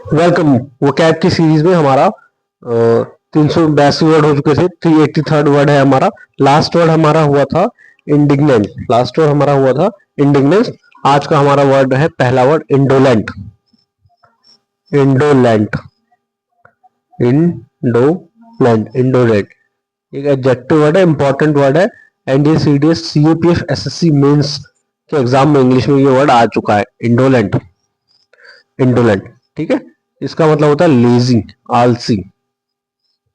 Welcome. वो cab की series में हमारा 382 वर्ड हो चुके थे। 383rd वर्ड है हमारा। लास्ट वर्ड हमारा हुआ था इंडिग्नेंट। लास्ट वर्ड हमारा हुआ था इंडिग्नेंस। आज का हमारा वर्ड है पहला word indolent. Indolent. Indolent. Indolent एक एडजेक्टिव वर्ड है, इंपॉर्टेंट वर्ड है। एनडीए सीडीएस सीयूपीएफ एसएससी मेंस के एग्जाम में इंग्लिश में ये वर्ड आ चुका है, इंडोलेंट। इंडोलेंट, ठीक है। इसका मतलब होता है लेजी, आलसी।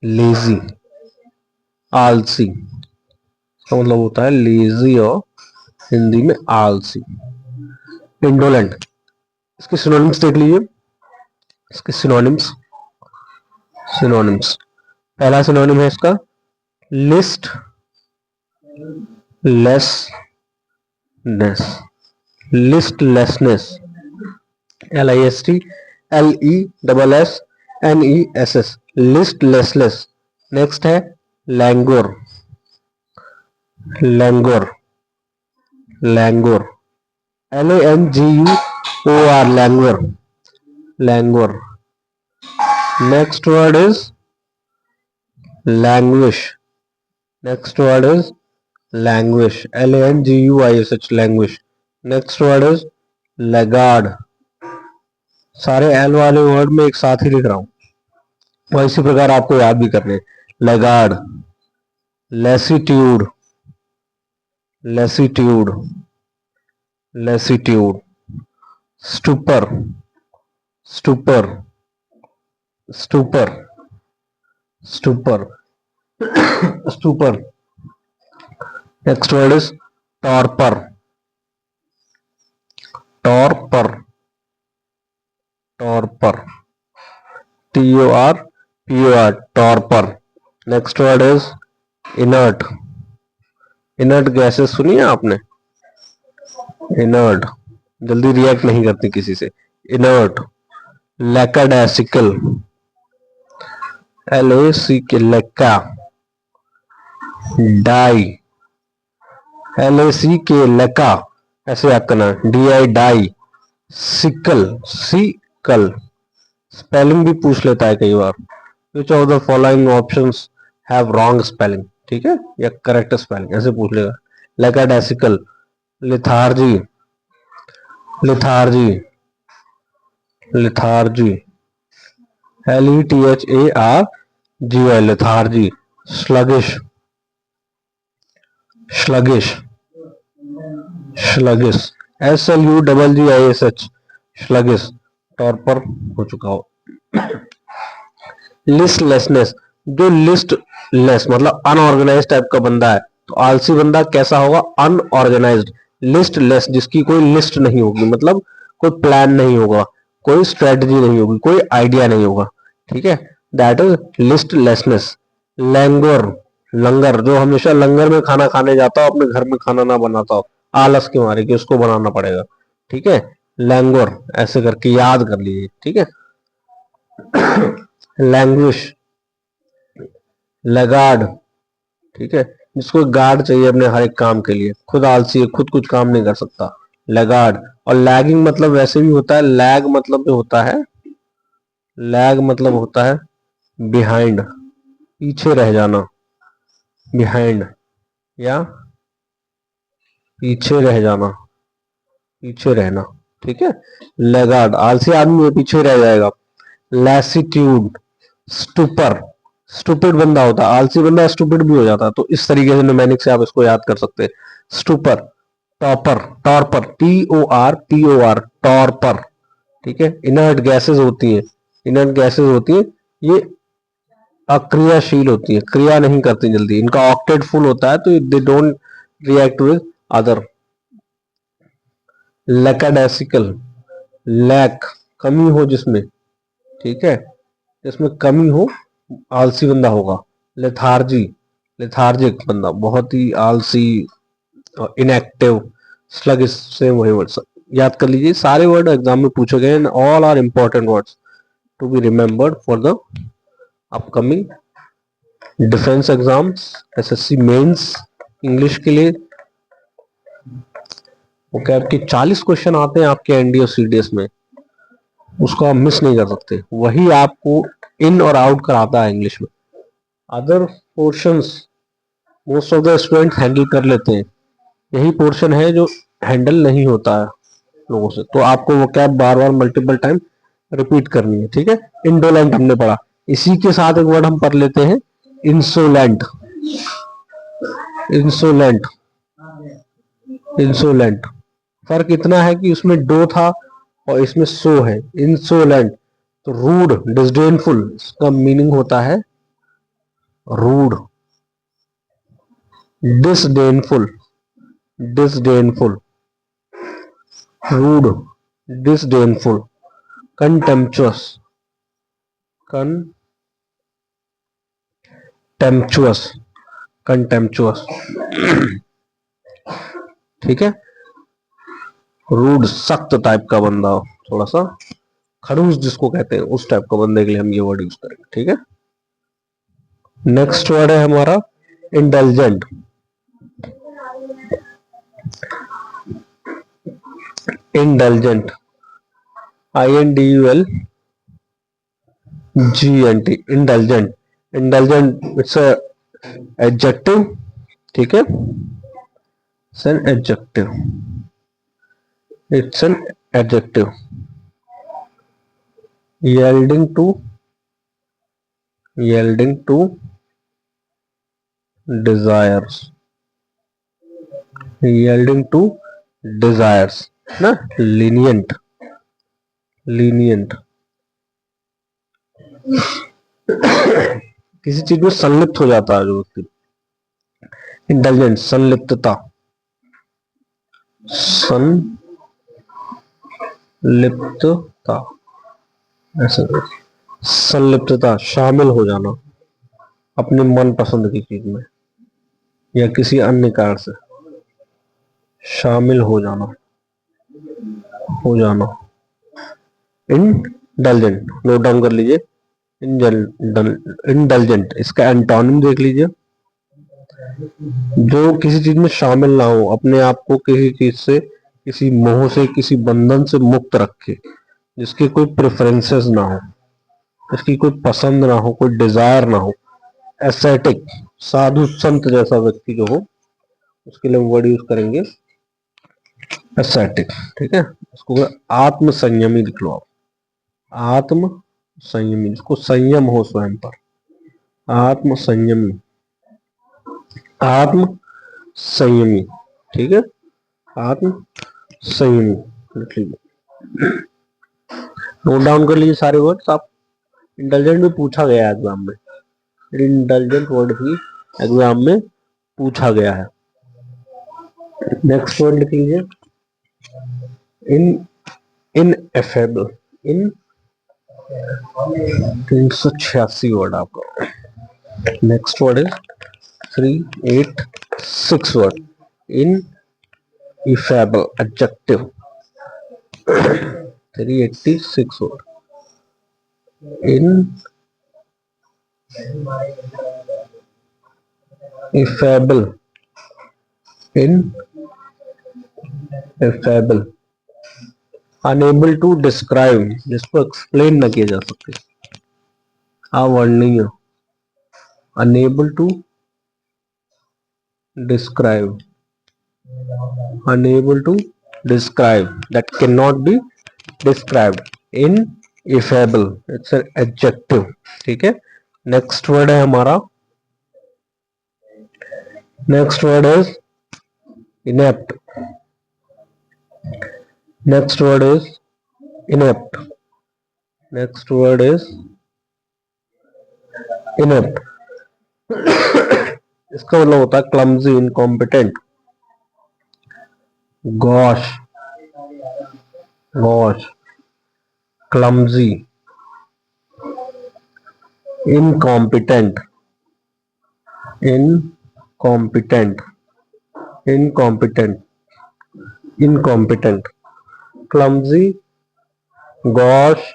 लेजी, आलसी, इसका मतलब होता है लेजी और हिंदी में आलसी। इंडोलेंट, इसके सिनोनिम्स देख लीजिए। इसके सिनोनिम्स, सिनोनिम्स पहला सिनोनिम है इसका listlessness. Listlessness, LISTLESSNESS, listlessness. Next है languor. Languor, languor, LANGUOR, languor. Languor. Next word is languish. Next word is languish, LANGUISH, languish. Next word is laggard. सारे L वाले word में एक साथ ही लिख रहा हूं, और इसी प्रकार आपको याद भी करने। Laggard, lassitude, lassitude, lassitude. Stupor, stupor, stupor, stupor, stupor. Next word is torpor. Torpor, torpor, TORPOR, torpor. Next word is inert. Inert gases सुनी है आपने? इनर्ट, जल्दी रिएक्ट नहीं करती किसी से। इनर्ट। लैकाडैसिकल, LACK, लैका। डाई, LACK, लैका, ऐसे याद करना। DI, डाई। सिकल, सिकल, स्पेलिंग भी पूछ लेता है कई बार। Which of the following options have wrong spelling, ठीक है, या करेक्ट स्पेलिंग, ऐसे पूछ लेगा। Lackadaisical, lethargy, lethargy, lethargy, LETHARGY, lethargy. Sluggish, sluggish, sluggish, SLUGGISH, sluggish. Torpor हो चुका हो। लिस्टलेसनेस, जो लिस्ट लेस मतलब अनऑर्गेनाइज टाइप का बंदा है, तो आलसी बंदा कैसा होगा? अनऑर्गेनाइज्ड। लिस्ट लेस, जिसकी कोई लिस्ट नहीं होगी, मतलब कोई प्लान नहीं होगा, कोई स्ट्रेटजी नहीं होगी, कोई आइडिया नहीं होगा, ठीक है, दैट इज लिस्टलेसनेस। लैंगोर, लंगर, जो हमेशा लंगर में खाना खाने जाता हो, अपने घर में खाना ना बनाता हो, आलस के मारे कि उसको बनाना पड़ेगा, ठीक है। लैंगोर, ऐसे करके याद कर लीजिए, ठीक है। लैंग्विश, लगार्ड, ठीक है, जिसको गार्ड चाहिए अपने हर एक काम के लिए, खुद आलसी है, खुद कुछ काम नहीं कर सकता, लगार्ड। और लैगिंग मतलब वैसे भी होता है, लैग मतलब जो होता है, लैग मतलब होता है बिहाइंड, पीछे रह जाना, बिहाइंड, या पीछे रह जाना, पीछे रहना, ठीक है। लगार्ड, आलसी आदमी पीछे रह जाएगा। लैसिट्यूड, स्टूपर, स्टूपिड बंदा होता है, आलसी बंदा स्टूपिड भी हो जाता है, तो इस तरीके से न्यूमेरिक से आप इसको याद कर सकते हैं। Stupor, topper, torpor, TORPOR, torpor, ठीक है। इनर्ट गैसेस होती है, इनर्ट गैसेस होती है, ये अक्रियाशील होती है, क्रिया नहीं करती जल्दी, इनका ऑक्टेट फुल होता है, तो they don't react with other. Lackadaisical, lack, कमी हो जिसमें, ठीक है, जिसमें कमी हो, आलसी बंदा होगा। लेथार्जी, लेथार्जिक बंदा, बहुत ही आलसी और इनएक्टिव। स्लगिश, सेम वही वर्ड, याद कर लीजिए। सारे वर्ड एग्जाम में पूछे गए हैं, all are important words to be remembered for the upcoming defence exams, SSC mains English के लिए। ओके, आपके 40 क्वेश्चन आते हैं आपके NDA और CDS में। उसको आप मिस नहीं कर सकते, वही आपको इन और आउट कराता है इंग्लिश में। Other portions most of the student handle कर लेते हैं, यही पोर्शन है जो हैंडल नहीं होता है लोगों से, तो आपको वो कैब बार बार मल्टीपल टाइम रिपीट करनी है, ठीक है। इंडोलेंट हमने पढ़ा, इसी के साथ एक वर्ड हम पढ़ लेते हैं, इंसोलेंट। इंसोलेंट, इंसोलेंट, फर्क इतना है कि उसमें डो था और इसमें सो है। इंसोलेंट तो रूड, डिसडेनफुल, इसका मीनिंग होता है rude, disdainful, disdainful, rude, disdainful, contemptuous, contemptuous, contemptuous, ठीक है। रूड सख्त टाइप का बंदा हो, थोड़ा सा खड़ूस जिसको कहते हैं, उस टाइप का बंदे के लिए हम ये वर्ड यूज करेंगे, ठीक है। नेक्स्ट वर्ड है हमारा intelligent. Intelligent, INDULGENT, intelligent. Intelligent it's a adjective, ठीक है, it's an adjective, it's an adjective, yielding to, yielding to desires, yielding to desires ना, lenient, lenient, किसी चीज में संलिप्त हो जाता है जो व्यक्ति। इंटेलिजेंट, संलिप्तता, संलिप्तता, ऐसा संलिप्तता, शामिल हो जाना अपने मन पसंद की चीज में या किसी अन्य कारण से शामिल हो जाना, हो जाना। इंटेलिजेंट नोट डाउन कर लीजिए, इंटेलिजेंट, इसका एंटोनिम देख लीजिए, जो किसी चीज में शामिल ना हो, अपने आप को किसी चीज से, किसी मोह से, किसी बंधन से मुक्त रखे, जिसकी कोई प्रेफरेंसेस ना हो, जिसकी कोई पसंद ना हो, कोई डिजायर ना हो। एस्थेटिक, साधु संत जैसा व्यक्ति जो हो, उसके लिए वर्ड यूज करेंगे एस्थेटिक, ठीक है। उसको आत्म संयमी लिख लो आप, आत्म संयमी, जिसको संयम हो स्वयं पर, आत्म संयमी, आत्म संयमी, ठीक है, आत्म संयमी लिख लीजिए, नोट डाउन कर लीजिए सारे वर्ड्स आप। इंटेलिजेंट भी पूछा गया है एग्जाम में, इंटेलिजेंट वर्ड भी एग्जाम में पूछा गया है। नेक्स्ट वर्ड लिख लीजिए, इन इनएफेबल, इन 386 वर्ड आपका। Next word is 386 word, ineffable adjective, 386 word, ineffable, ineffable, unable to describe, जिसको एक्सप्लेन ना किया जा सके, अवर्णनीय, unable to describe, unable to describe, that cannot be described, ineffable, it's an adjective, ठीक है। Next word है हमारा, next word is inept, next word is inept, next word is inept, इसका मतलब होता है clumsy, incompetent, gosh, gosh, clumsy, incompetent, incompetent, incompetent, incompetent, clumsy, gauche,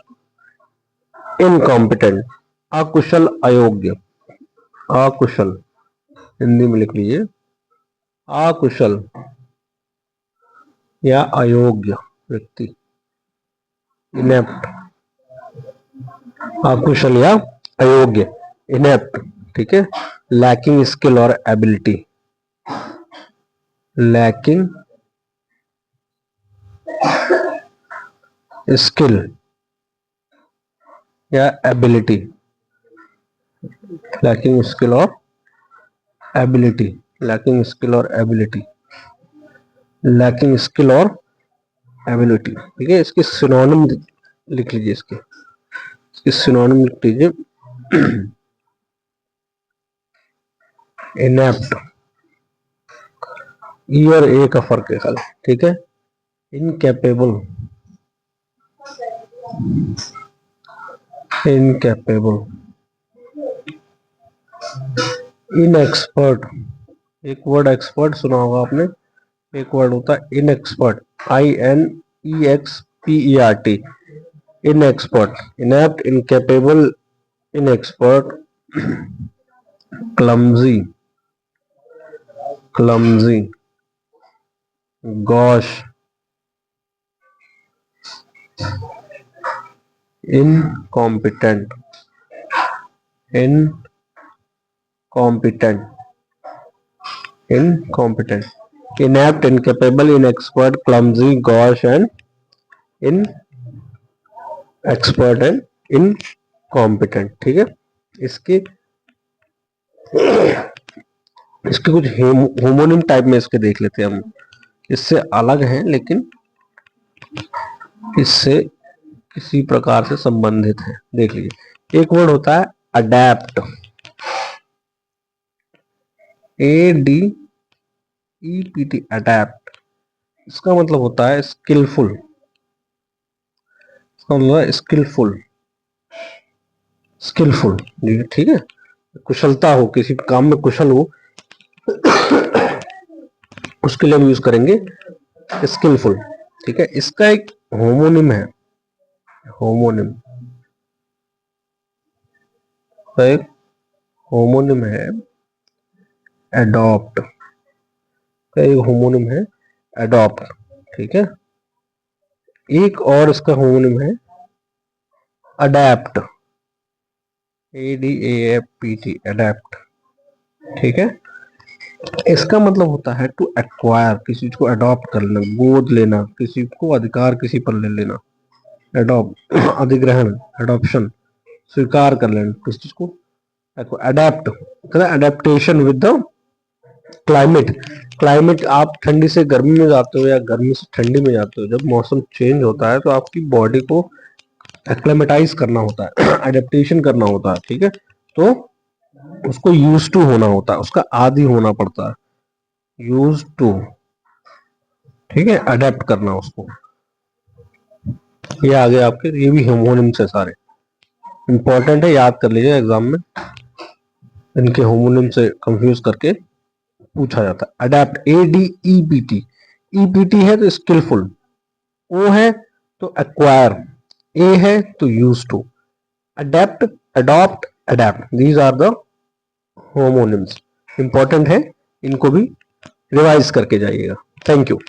incompetent, अकुशल, अयोग्य, अकुशल, हिंदी में लिख लीजिए, अकुशल या अयोग्य व्यक्ति, इनेप्ट, अकुशल या अयोग्य, इनेप्ट, ठीक है। लैकिंग स्किल और एबिलिटी, लैकिंग स्किल या एबिलिटी, लैकिंग स्किल और एबिलिटी, लैकिंग स्किल और एबिलिटी, लैकिंग स्किल और एबिलिटी, ठीक है। इसके सिनोनिम लिख लीजिए, इसके सिनोनिम लिख लीजिए। इनेप्ट, ई और ए का फर्क है खाली, ठीक है। इनकैपेबल, इनकैपेबल, इनएक्सपर्ट, एक वर्ड एक्सपर्ट सुना होगा आपने, एक वर्ड होता है inexpert, INEXPERT, inexpert, inept, incapable, inexpert, clumsy, clumsy, gauche, incompetent, incompetent, incompetent, inept, incapable, inexpert, clumsy, gauche and inexpert and incompetent, ठीक है। इसके इसके कुछ होमोनिम टाइप में इसके देख लेते हैं हम, इससे अलग हैं लेकिन इससे किसी प्रकार से संबंधित है। देख लीजिए, एक वर्ड होता है अडेप्ट, ADEPT, अडेप्ट, इसका मतलब होता है स्किलफुल, इसका मतलब है स्किलफुल, स्किलफुल, ठीक है। कुशलता हो, किसी काम में कुशल हो, उसके लिए हम यूज करेंगे स्किलफुल, ठीक है। इसका एक होमोनिम है, होमोनिम, एक होमोनिम है एडॉप्ट, का एक होमोनिम है एडॉप्ट, ठीक है। एक और इसका होमोनिम है अडेप्ट, ADAPT, अडेप्ट, ठीक है। इसका मतलब होता है टू एक्वायर, किसी चीज को अडॉप्ट कर लेना, गोद लेना, किसी को अधिकार किसी पर ले लेना, एडॉप्ट, अधिग्रहण, एडॉप्शन, स्वीकार कर लेना किसी चीज को, adapt, adaptation with the climate, climate, आप ठंडी से गर्मी में जाते हो या गर्मी से ठंडी में जाते हो, जब मौसम चेंज होता है तो आपकी बॉडी को एक्लेमेटाइज करना होता है, एडेप्टेशन करना होता है, ठीक है। तो उसको यूज टू होना होता है, उसका आदी होना पड़ता है, यूज टू, ठीक है, अडेप्ट करना उसको। ये आगे आपके, ये भी होमोनिम से सारे इंपॉर्टेंट है, याद कर लीजिए एग्जाम में, इनके होमोनिम से कंफ्यूज करके पूछा जाता है। अडेप्ट, ADEPT, EPT है तो स्किलफुल, O है तो एक्वायर, A है तो use to, adept, adopt, adept, these are the homonyms, important है, इनको भी रिवाइज करके जाइएगा। Thank you.